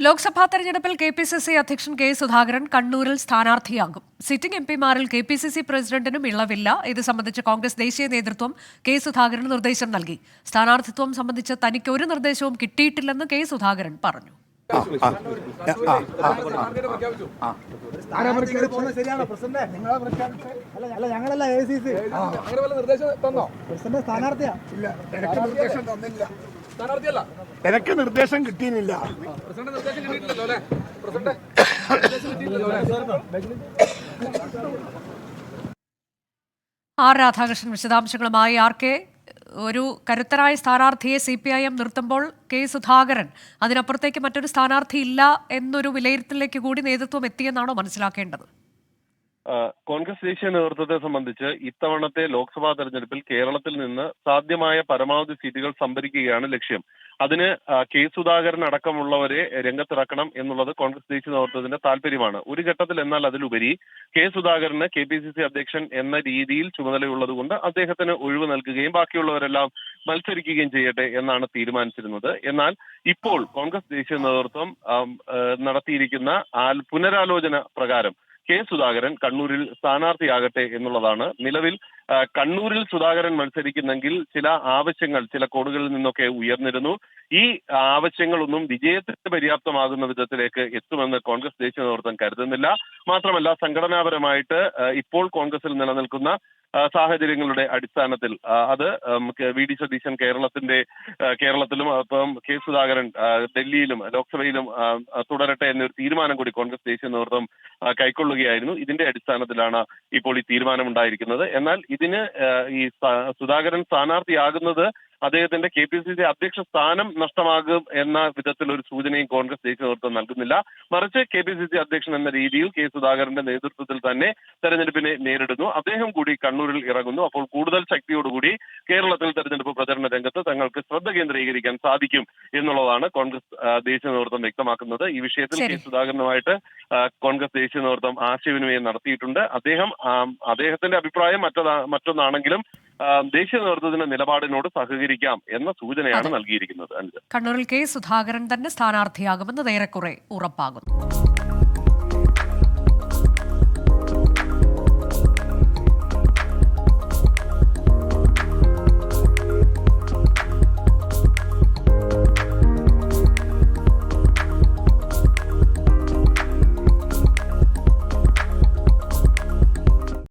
ലോക്സഭാ തെരഞ്ഞെടുപ്പിൽ കെ.പി.സി.സി അധ്യക്ഷൻ കെ സുധാകരൻ കണ്ണൂരിൽ സ്ഥാനാർത്ഥിയാകും. Sitting എംപിമാരിൽ KPCC പ്രസിഡന്റിനും ഇളവില്ല. ഇത് സംബന്ധിച്ച് കോൺഗ്രസ് ദേശീയ നേതൃത്വം കെ സുധാകരന് നിർദ്ദേശം നൽകി. സ്ഥാനാർത്ഥിത്വം സംബന്ധിച്ച് തനിക്ക് ഒരു നിർദ്ദേശവും കിട്ടിയിട്ടില്ലെന്ന് കെ സുധാകരൻ പറഞ്ഞു. എനിക്ക് നിർദ്ദേശം കിട്ടിയില്ല. ആർ രാധാകൃഷ്ണൻ വിശദാംശങ്ങളുമായി. ആർ കെ, ഒരു കരുത്തരായ സ്ഥാനാർത്ഥിയെ CPIM നിർത്തുമ്പോൾ കെ സുധാകരൻ അതിനപ്പുറത്തേക്ക് മറ്റൊരു സ്ഥാനാർത്ഥി ഇല്ല എന്നൊരു വിലയിരുത്തലിലേക്ക് കൂടി നേതൃത്വം എത്തിയെന്നാണോ മനസ്സിലാക്കേണ്ടത്? കോൺഗ്രസ് ദേശീയ നേതൃത്വത്തെ സംബന്ധിച്ച് ഇത്തവണത്തെ ലോക്സഭാ തെരഞ്ഞെടുപ്പിൽ കേരളത്തിൽ നിന്ന് സാധ്യമായ പരമാവധി സീറ്റുകൾ സംഭരിക്കുകയാണ് ലക്ഷ്യം. അതിന് കെ സുധാകരൻ അടക്കമുള്ളവരെ രംഗത്തിറക്കണം എന്നുള്ളത് കോൺഗ്രസ് ദേശീയ നേതൃത്വത്തിന്റെ താല്പര്യമാണ്. ഒരു ഘട്ടത്തിൽ എന്നാൽ അതിലുപരി കെ സുധാകരന് KPCC അധ്യക്ഷൻ എന്ന രീതിയിൽ ചുമതലയുള്ളത് കൊണ്ട് അദ്ദേഹത്തിന് ഒഴിവ് നൽകുകയും ബാക്കിയുള്ളവരെല്ലാം മത്സരിക്കുകയും ചെയ്യട്ടെ എന്നാണ് തീരുമാനിച്ചിരുന്നത്. എന്നാൽ ഇപ്പോൾ കോൺഗ്രസ് ദേശീയ നേതൃത്വം നടത്തിയിരിക്കുന്ന പുനരാലോചന പ്രകാരം കെ സുധാകരൻ കണ്ണൂരിൽ സ്ഥാനാർത്ഥിയാകട്ടെ എന്നുള്ളതാണ്. നിലവിൽ കണ്ണൂരിൽ സുധാകരൻ മത്സരിക്കുന്നെങ്കിൽ ചില ആവശ്യങ്ങൾ ചില കോണുകളിൽ നിന്നൊക്കെ ഉയർന്നിരുന്നു. ഈ ആവശ്യങ്ങളൊന്നും വിജയത്തിന് പര്യാപ്തമാകുന്ന വിധത്തിലേക്ക് എത്തുമെന്ന് കോൺഗ്രസ് ദേശീയ നേതൃത്വം കരുതുന്നില്ല. മാത്രമല്ല, സംഘടനാപരമായിട്ട് ഇപ്പോൾ കോൺഗ്രസിൽ നിലനിൽക്കുന്ന സാഹചര്യങ്ങളുടെ അടിസ്ഥാനത്തിൽ അത് VD സതീശൻ കേരളത്തിലും അപ്പം കെ സുധാകരൻ ഡൽഹിയിലും ലോക്സഭയിലും തുടരട്ടെ എന്നൊരു തീരുമാനം കൂടി കോൺഗ്രസ് ദേശീയ നേതൃത്വം കൈക്കൊള്ളുകയായിരുന്നു. ഇതിന്റെ അടിസ്ഥാനത്തിലാണ് ഇപ്പോൾ ഈ തീരുമാനമുണ്ടായിരിക്കുന്നത്. എന്നാൽ ഇതിന് ഈ സുധാകരൻ സ്ഥാനാർത്ഥിയാകുന്നത് അദ്ദേഹത്തിന്റെ KPCC അധ്യക്ഷ സ്ഥാനം നഷ്ടമാകും എന്ന വിധത്തിൽ ഒരു സൂചനയും കോൺഗ്രസ് ദേശീയ നേതൃത്വം നൽകുന്നില്ല. മറിച്ച് KPCC അധ്യക്ഷൻ എന്ന രീതിയിൽ കെ സുധാകരന്റെ നേതൃത്വത്തിൽ തന്നെ തെരഞ്ഞെടുപ്പിനെ നേരിടുന്നു. അദ്ദേഹം കൂടി കണ്ണൂരിൽ ഇറങ്ങുന്നു. അപ്പോൾ കൂടുതൽ ശക്തിയോടുകൂടി കേരളത്തിൽ തെരഞ്ഞെടുപ്പ് പ്രചരണ രംഗത്ത് തങ്ങൾക്ക് ശ്രദ്ധ കേന്ദ്രീകരിക്കാൻ സാധിക്കും എന്നുള്ളതാണ് കോൺഗ്രസ് ദേശീയ നേതൃത്വം വ്യക്തമാക്കുന്നത്. ഈ വിഷയത്തിൽ കെ സുധാകരനുമായിട്ട് കോൺഗ്രസ് ദേശീയ നേതൃത്വം ആശയവിനിമയം നടത്തിയിട്ടുണ്ട്. അദ്ദേഹത്തിന്റെ അഭിപ്രായം മറ്റൊന്നാണെങ്കിലും ദേശീയ നേതൃത്വത്തിന്റെ നിലപാടിനോട് സഹകരിക്കാം എന്ന സൂചനയാണ് നൽകിയിരിക്കുന്നത്. കണ്ണൂരിൽ കെ സുധാകരൻ തന്നെ സ്ഥാനാർത്ഥിയാകുമെന്ന് ഏറെക്കുറെ ഉറപ്പാകുന്നു.